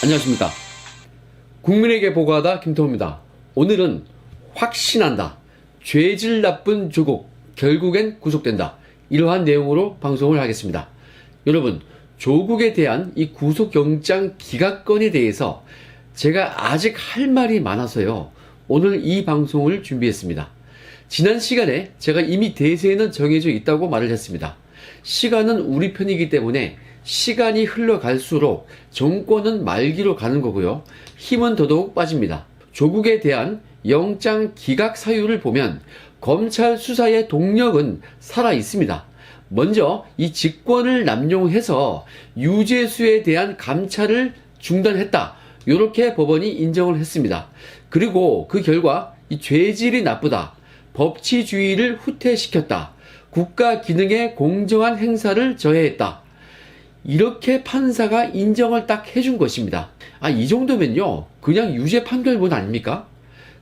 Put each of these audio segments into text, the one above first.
안녕하십니까. 국민에게 보고하다 김태호입니다. 오늘은 확신한다. 죄질 나쁜 조국 결국엔 구속된다. 이러한 내용으로 방송을 하겠습니다. 여러분, 조국에 대한 이 구속영장 기각건에 대해서 제가 아직 할 말이 많아서요. 오늘 이 방송을 준비했습니다. 지난 시간에 제가 이미 대세에는 정해져 있다고 말을 했습니다. 시간은 우리 편이기 때문에 시간이 흘러갈수록 정권은 말기로 가는 거고요. 힘은 더더욱 빠집니다. 조국에 대한 영장 기각 사유를 보면 검찰 수사의 동력은 살아 있습니다. 먼저 이 직권을 남용해서 유죄수에 대한 감찰을 중단했다. 이렇게 법원이 인정을 했습니다. 그리고 그 결과 이 죄질이 나쁘다. 법치주의를 후퇴시켰다. 국가 기능에 공정한 행사를 저해했다. 이렇게 판사가 인정을 딱 해준 것입니다. 이 정도면요, 그냥 유죄 판결문 아닙니까?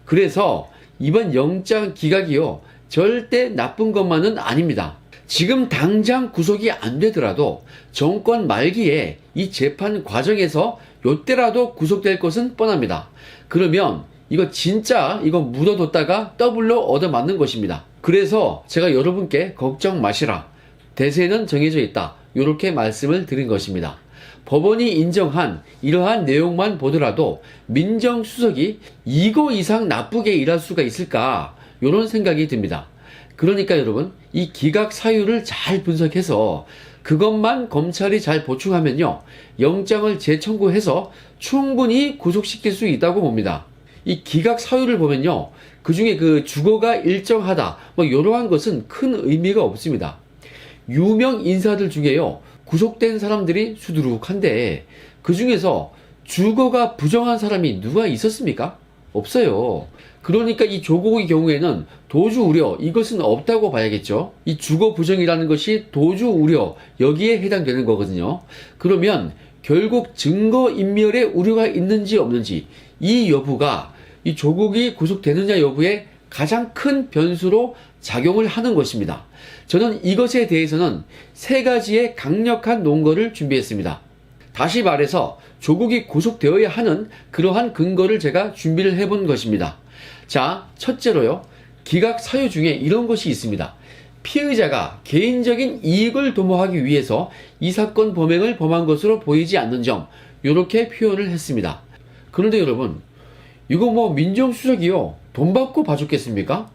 그래서 이번 영장 기각이요, 절대 나쁜 것만은 아닙니다. 지금 당장 구속이 안 되더라도 정권 말기에 이 재판 과정에서 요때라도 구속될 것은 뻔합니다. 그러면 이거 진짜 이거 묻어뒀다가 더블로 얻어맞는 것입니다. 그래서 제가 여러분께 걱정 마시라. 대세는 정해져 있다. 이렇게 말씀을 드린 것입니다. 법원이 인정한 이러한 내용만 보더라도 민정수석이 이거 이상 나쁘게 일할 수가 있을까? 이런 생각이 듭니다. 그러니까 여러분, 이 기각 사유를 잘 분석해서 그것만 검찰이 잘 보충하면요, 영장을 재청구해서 충분히 구속시킬 수 있다고 봅니다. 이 기각 사유를 보면요, 그 중에 그 주거가 일정하다, 이러한 것은 큰 의미가 없습니다. 유명 인사들 중에요, 구속된 사람들이 수두룩한데 그 중에서 주거가 부정한 사람이 누가 있었습니까? 없어요. 그러니까 이 조국의 경우에는 도주 우려, 이것은 없다고 봐야겠죠. 이 주거 부정이라는 것이 도주 우려, 여기에 해당되는 거거든요. 그러면 결국 증거인멸의 우려가 있는지 없는지, 이 여부가 이 조국이 구속되느냐 여부에 가장 큰 변수로 작용을 하는 것입니다. 저는 이것에 대해서는 세 가지의 강력한 논거를 준비했습니다. 다시 말해서 조국이 구속되어야 하는 그러한 근거를 제가 준비를 해본 것입니다. 자, 첫째로요, 기각 사유 중에 이런 것이 있습니다. 피의자가 개인적인 이익을 도모하기 위해서 이 사건 범행을 범한 것으로 보이지 않는 점, 이렇게 표현을 했습니다. 그런데 여러분, 이거 민정수석이요, 돈 받고 봐줬겠습니까?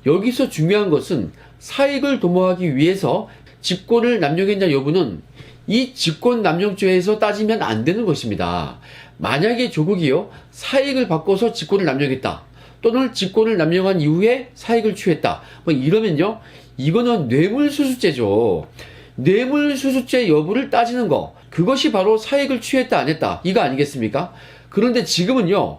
여기서 중요한 것은 사익을 도모하기 위해서 직권을 남용했냐 여부는 이 직권남용죄에서 따지면 안 되는 것입니다. 만약에 조국이요, 사익을 받고서 직권을 남용했다, 또는 직권을 남용한 이후에 사익을 취했다, 이러면요, 이거는 뇌물수수죄죠. 뇌물수수죄 여부를 따지는 거, 그것이 바로 사익을 취했다 안 했다, 이거 아니겠습니까? 그런데 지금은요,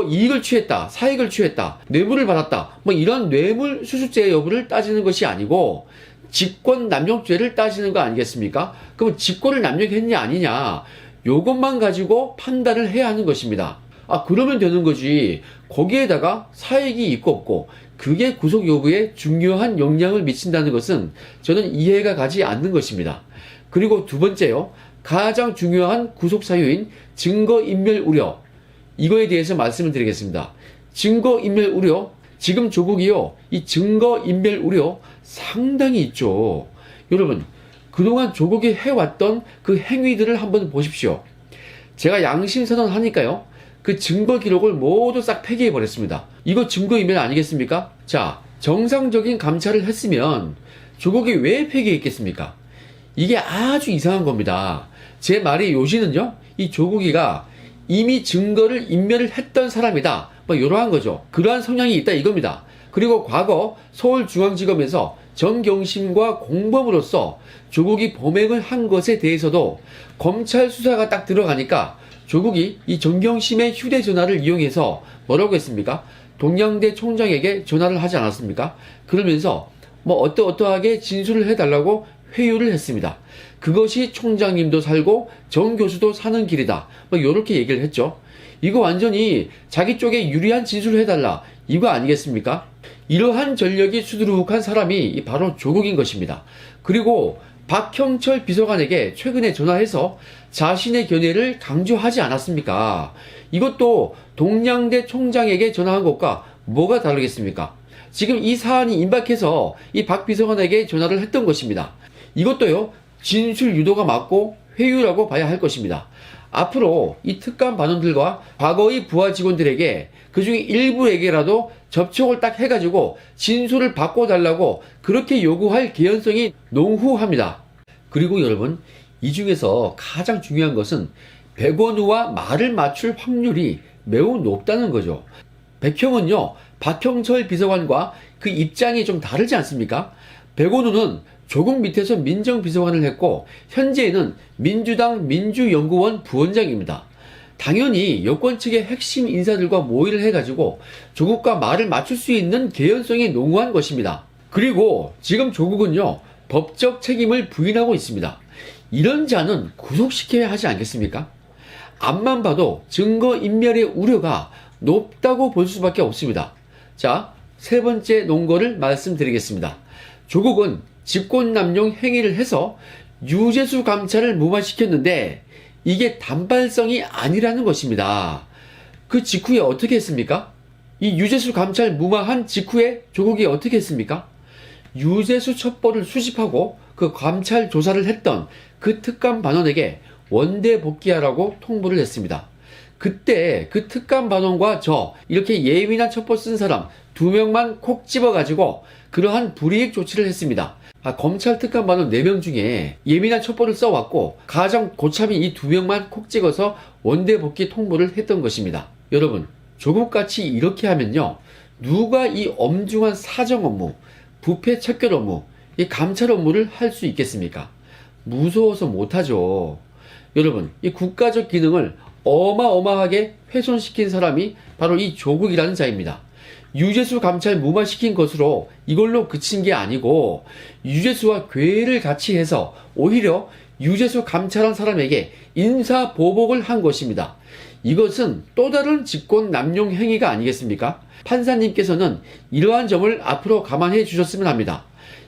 이익을 취했다, 사익을 취했다, 뇌물을 받았다, 이런 뇌물수수죄 여부를 따지는 것이 아니고 직권남용죄를 따지는 거 아니겠습니까? 그럼 직권을 남용했냐 아니냐, 요것만 가지고 판단을 해야 하는 것입니다. 그러면 되는 거지. 거기에다가 사익이 있고 없고 그게 구속 여부에 중요한 영향을 미친다는 것은 저는 이해가 가지 않는 것입니다. 그리고 두 번째요, 가장 중요한 구속 사유인 증거인멸 우려, 이거에 대해서 말씀을 드리겠습니다. 증거인멸 우려, 지금 조국이요, 이 증거인멸 우려 상당히 있죠. 여러분, 그동안 조국이 해왔던 그 행위들을 한번 보십시오. 제가 양심선언 하니까요, 그 증거 기록을 모두 싹 폐기해버렸습니다. 이거 증거인멸 아니겠습니까? 자, 정상적인 감찰을 했으면 조국이 왜 폐기했겠습니까? 이게 아주 이상한 겁니다. 제 말의 요지는요, 이 조국이가 이미 증거를 인멸을 했던 사람이다, 이러한 거죠. 그러한 성향이 있다 이겁니다. 그리고 과거 서울중앙지검에서 정경심과 공범으로서 조국이 범행을 한 것에 대해서도 검찰 수사가 딱 들어가니까 조국이 이 정경심의 휴대전화를 이용해서 뭐라고 했습니까? 동양대 총장에게 전화를 하지 않았습니까? 그러면서 어떠하게 진술을 해달라고 회유를 했습니다. 그것이 총장님도 살고 정 교수도 사는 길이다, 이렇게 얘기를 했죠. 이거 완전히 자기 쪽에 유리한 진술을 해달라, 이거 아니겠습니까? 이러한 전력이 수두룩한 사람이 바로 조국인 것입니다. 그리고 박형철 비서관에게 최근에 전화해서 자신의 견해를 강조하지 않았습니까? 이것도 동양대 총장에게 전화한 것과 뭐가 다르겠습니까? 지금 이 사안이 임박해서 이 박 비서관에게 전화를 했던 것입니다. 이것도요, 진술 유도가 맞고 회유라고 봐야 할 것입니다. 앞으로 이 특감 반원들과 과거의 부하 직원들에게 그중에 일부에게라도 접촉을 딱 해가지고 진술을 바꿔달라고 그렇게 요구할 개연성이 농후합니다. 그리고 여러분, 이 중에서 가장 중요한 것은 백원우와 말을 맞출 확률이 매우 높다는 거죠. 백형은요, 박형철 비서관과 그 입장이 좀 다르지 않습니까? 백원우는 조국 밑에서 민정비서관을 했고 현재는 민주당 민주연구원 부원장입니다. 당연히 여권 측의 핵심 인사들과 모의를 해가지고 조국과 말을 맞출 수 있는 개연성이 농후한 것입니다. 그리고 지금 조국은요, 법적 책임을 부인하고 있습니다. 이런 자는 구속시켜야 하지 않겠습니까? 앞만 봐도 증거인멸의 우려가 높다고 볼 수밖에 없습니다. 자, 세 번째 논거를 말씀드리겠습니다. 조국은 직권남용 행위를 해서 유재수 감찰을 무마시켰는데 이게 단발성이 아니라는 것입니다. 그 직후에 어떻게 했습니까? 이 유재수 감찰 무마한 직후에 조국이 어떻게 했습니까? 유재수 첩보를 수집하고 그 감찰 조사를 했던 그 특감 반원에게 원대 복귀하라고 통보를 했습니다. 그때 그 특감 반원과 저 이렇게 예민한 첩보 쓴 사람 2명만 콕 집어가지고 그러한 불이익 조치를 했습니다. 검찰 특감 반원 4명 중에 예민한 첩보를 써왔고 가장 고참인 이 2명만 콕 찍어서 원대 복귀 통보를 했던 것입니다. 여러분, 조국같이 이렇게 하면요, 누가 이 엄중한 사정 업무, 부패 척결 업무, 이 감찰 업무를 할 수 있겠습니까? 무서워서 못하죠. 여러분, 이 국가적 기능을 어마어마하게 훼손시킨 사람이 바로 이 조국이라는 자입니다. 유재수 감찰 무마시킨 것으로 이걸로 그친 게 아니고 유재수와 괴를 같이 해서 오히려 유재수 감찰한 사람에게 인사보복을 한 것입니다. 이것은 또 다른 직권 남용 행위가 아니겠습니까? 판사님께서는 이러한 점을 앞으로 감안해 주셨으면 합니다.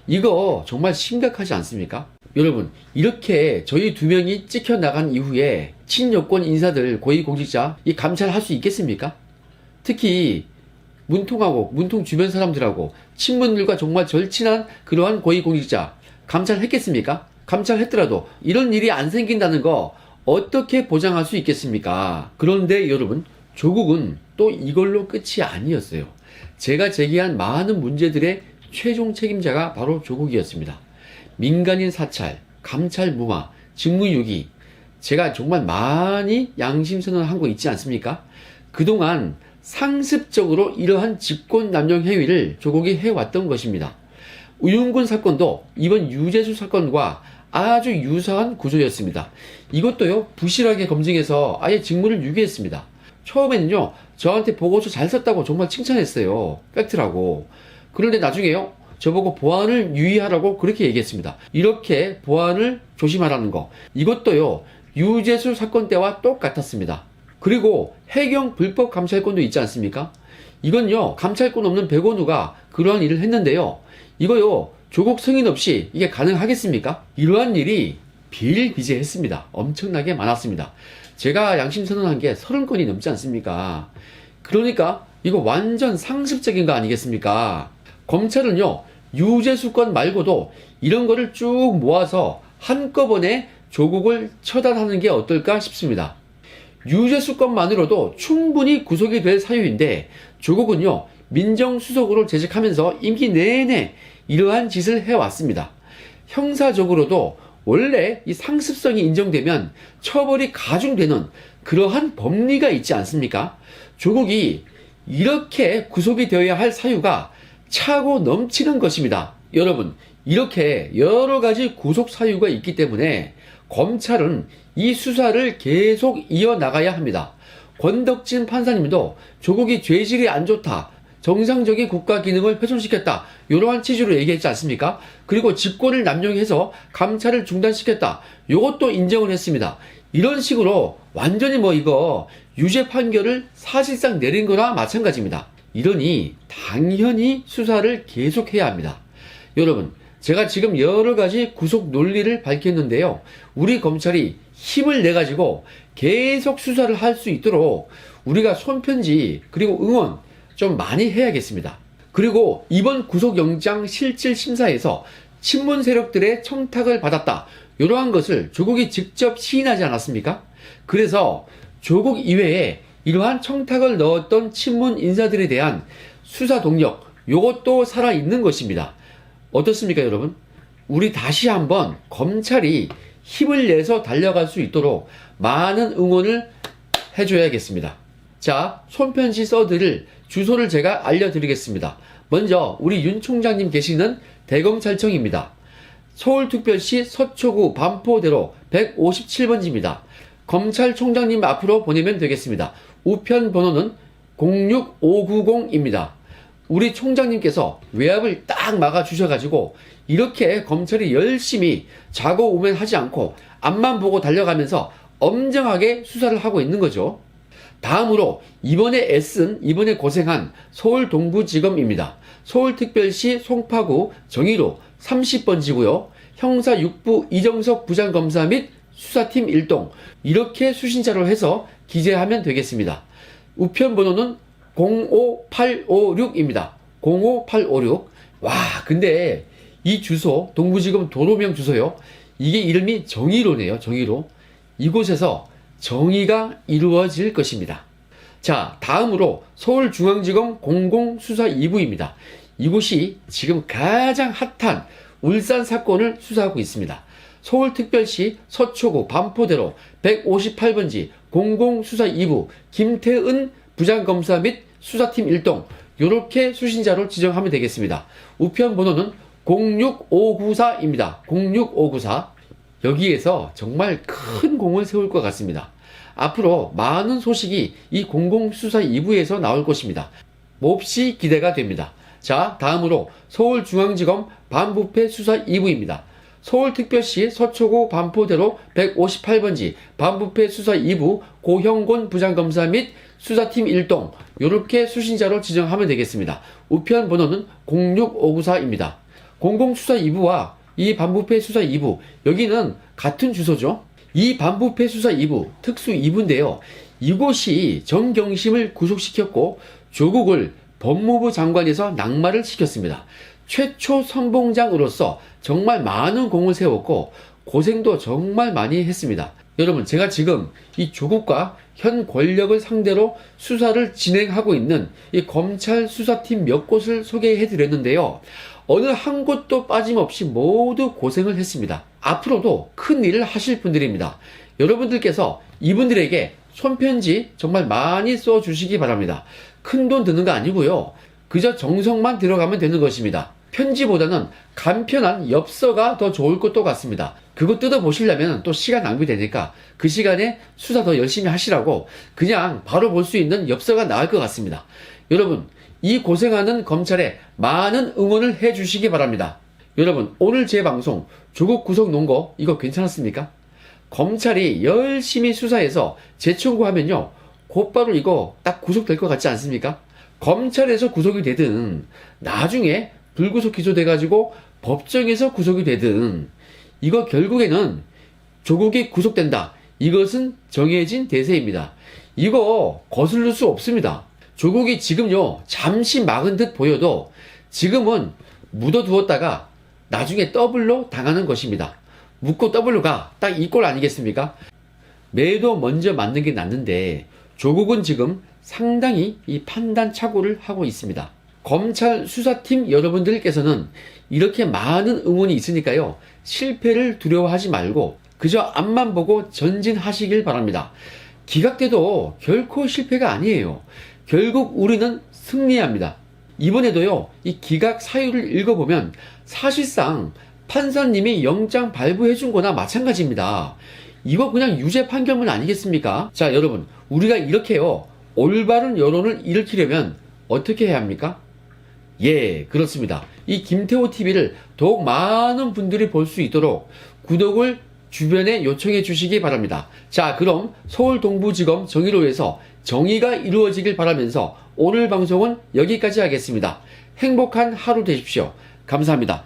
이거 정말 심각하지 않습니까? 여러분, 이렇게 저희 2명이 찍혀나간 이후에 친여권 인사들, 고위공직자 이 감찰할 수 있겠습니까? 특히 문통하고 문통 주변 사람들하고 친문들과 정말 절친한 그러한 고위공직자 감찰했겠습니까? 감찰했더라도 이런 일이 안 생긴다는 거 어떻게 보장할 수 있겠습니까? 그런데 여러분, 조국은 또 이걸로 끝이 아니었어요. 제가 제기한 많은 문제들의 최종 책임자가 바로 조국이었습니다. 민간인 사찰, 감찰 무마, 직무유기, 제가 정말 많이 양심선언을 한 거 있지 않습니까? 그동안 상습적으로 이러한 직권남용 행위를 조국이 해왔던 것입니다. 우윤군 사건도 이번 유재수 사건과 아주 유사한 구조였습니다. 이것도요, 부실하게 검증해서 아예 직무를 유기했습니다. 처음에는요, 저한테 보고서 잘 썼다고 정말 칭찬했어요. 팩트라고. 그런데 나중에요, 저보고 보안을 유의하라고 그렇게 얘기했습니다. 이렇게 보안을 조심하라는 거, 이것도요, 유재수 사건 때와 똑같았습니다. 그리고 해경 불법 감찰권도 있지 않습니까? 이건요, 감찰권 없는 백원우가 그러한 일을 했는데요, 이거요, 조국 승인 없이 이게 가능하겠습니까? 이러한 일이 비일비재했습니다. 엄청나게 많았습니다. 제가 양심선언한 게 30건이 넘지 않습니까? 그러니까 이거 완전 상습적인 거 아니겠습니까? 검찰은요, 유재수 건 말고도 이런 거를 쭉 모아서 한꺼번에 조국을 처단하는 게 어떨까 싶습니다. 유재수 건만으로도 충분히 구속이 될 사유인데 조국은요, 민정수석으로 재직하면서 임기 내내 이러한 짓을 해왔습니다. 형사적으로도 원래 이 상습성이 인정되면 처벌이 가중되는 그러한 법리가 있지 않습니까? 조국이 이렇게 구속이 되어야 할 사유가 차고 넘치는 것입니다. 여러분, 이렇게 여러 가지 구속 사유가 있기 때문에 검찰은 이 수사를 계속 이어나가야 합니다. 권덕진 판사님도 조국이 죄질이 안 좋다, 정상적인 국가 기능을 훼손시켰다, 이러한 취지로 얘기했지 않습니까? 그리고 직권을 남용해서 감찰을 중단시켰다, 이것도 인정을 했습니다. 이런 식으로 완전히 이거 유죄 판결을 사실상 내린 거나 마찬가지입니다. 이러니 당연히 수사를 계속해야 합니다. 여러분, 제가 지금 여러 가지 구속 논리를 밝혔는데요. 우리 검찰이 힘을 내가지고 계속 수사를 할 수 있도록 우리가 손편지 그리고 응원 좀 많이 해야겠습니다. 그리고 이번 구속영장 실질심사에서 친문 세력들의 청탁을 받았다. 이러한 것을 조국이 직접 시인하지 않았습니까? 그래서 조국 이외에 이러한 청탁을 넣었던 친문 인사들에 대한 수사 동력, 요것도 살아있는 것입니다. 어떻습니까, 여러분? 우리 다시 한번 검찰이 힘을 내서 달려갈 수 있도록 많은 응원을 해줘야겠습니다. 자, 손편지 써드릴 주소를 제가 알려드리겠습니다. 먼저 우리 윤 총장님 계시는 대검찰청입니다. 서울특별시 서초구 반포대로 157번지입니다. 검찰총장님 앞으로 보내면 되겠습니다. 우편 번호는 06590입니다. 우리 총장님께서 외압을 딱 막아주셔가지고 이렇게 검찰이 열심히 자고우면하지 않고 앞만 보고 달려가면서 엄정하게 수사를 하고 있는 거죠. 다음으로 이번에 고생한 서울동부지검입니다. 서울특별시 송파구 정의로 30번지고요. 형사 6부 이정석 부장검사 및 수사팀 1동 이렇게 수신자로 해서 기재하면 되겠습니다. 우편 번호는 05856입니다. 05856. 와, 근데 이 주소, 동부지검 도로명 주소요. 이게 이름이 정의로네요. 정의로. 이곳에서 정의가 이루어질 것입니다. 자, 다음으로 서울중앙지검 공공수사 2부입니다. 이곳이 지금 가장 핫한 울산 사건을 수사하고 있습니다. 서울특별시 서초구 반포대로 158번지 공공수사 2부 김태은 부장검사 및 수사팀 1동 이렇게 수신자로 지정하면 되겠습니다. 우편 번호는 06594입니다. 06594. 여기에서 정말 큰 공을 세울 것 같습니다. 앞으로 많은 소식이 이 공공수사 2부에서 나올 것입니다. 몹시 기대가 됩니다. 자, 다음으로 서울중앙지검 반부패 수사 2부입니다. 서울특별시 서초구 반포대로 158번지 반부패 수사 2부 고형곤 부장검사 및 수사팀 1동 이렇게 수신자로 지정하면 되겠습니다. 우편 번호는 06594입니다. 공공수사 2부와 이 반부패 수사 2부 여기는 같은 주소죠. 이 반부패 수사 2부 특수 2부인데요. 이곳이 정경심을 구속시켰고 조국을 법무부 장관에서 낙마를 시켰습니다. 최초 선봉장으로서 정말 많은 공을 세웠고 고생도 정말 많이 했습니다. 여러분, 제가 지금 이 조국과 현 권력을 상대로 수사를 진행하고 있는 이 검찰 수사팀 몇 곳을 소개해 드렸는데요. 어느 한 곳도 빠짐없이 모두 고생을 했습니다. 앞으로도 큰 일을 하실 분들입니다. 여러분들께서 이분들에게 손편지 정말 많이 써주시기 바랍니다. 큰 돈 드는 거 아니고요. 그저 정성만 들어가면 되는 것입니다. 편지보다는 간편한 엽서가 더 좋을 것도 같습니다. 그거 뜯어보시려면 또 시간 낭비되니까 그 시간에 수사 더 열심히 하시라고 그냥 바로 볼 수 있는 엽서가 나을 것 같습니다. 여러분, 이 고생하는 검찰에 많은 응원을 해주시기 바랍니다. 여러분, 오늘 제 방송 조국 구속 논거 이거 괜찮았습니까? 검찰이 열심히 수사해서 재청구하면요 곧바로 이거 딱 구속될 것 같지 않습니까? 검찰에서 구속이 되든 나중에 불구속 기소돼가지고 법정에서 구속이 되든 이거 결국에는 조국이 구속된다. 이것은 정해진 대세입니다. 이거 거슬릴 수 없습니다. 조국이 지금요 잠시 막은 듯 보여도 지금은 묻어두었다가 나중에 더블로 당하는 것입니다. 묻고 더블로 가. 딱 이 꼴 아니겠습니까? 매도 먼저 맞는 게 낫는데 조국은 지금 상당히 이 판단 착오를 하고 있습니다. 검찰 수사팀 여러분들께서는 이렇게 많은 응원이 있으니까요. 실패를 두려워하지 말고 그저 앞만 보고 전진하시길 바랍니다. 기각돼도 결코 실패가 아니에요. 결국 우리는 승리합니다. 이번에도요. 이 기각 사유를 읽어보면 사실상 판사님이 영장 발부해준 거나 마찬가지입니다. 이거 그냥 유죄 판결문 아니겠습니까? 자, 여러분, 우리가 이렇게요 올바른 여론을 일으키려면 어떻게 해야 합니까? 예, 그렇습니다. 이 김태호 TV를 더욱 많은 분들이 볼 수 있도록 구독을 주변에 요청해 주시기 바랍니다. 자, 그럼 서울 동부지검 정의로에서 정의가 이루어지길 바라면서 오늘 방송은 여기까지 하겠습니다. 행복한 하루 되십시오. 감사합니다.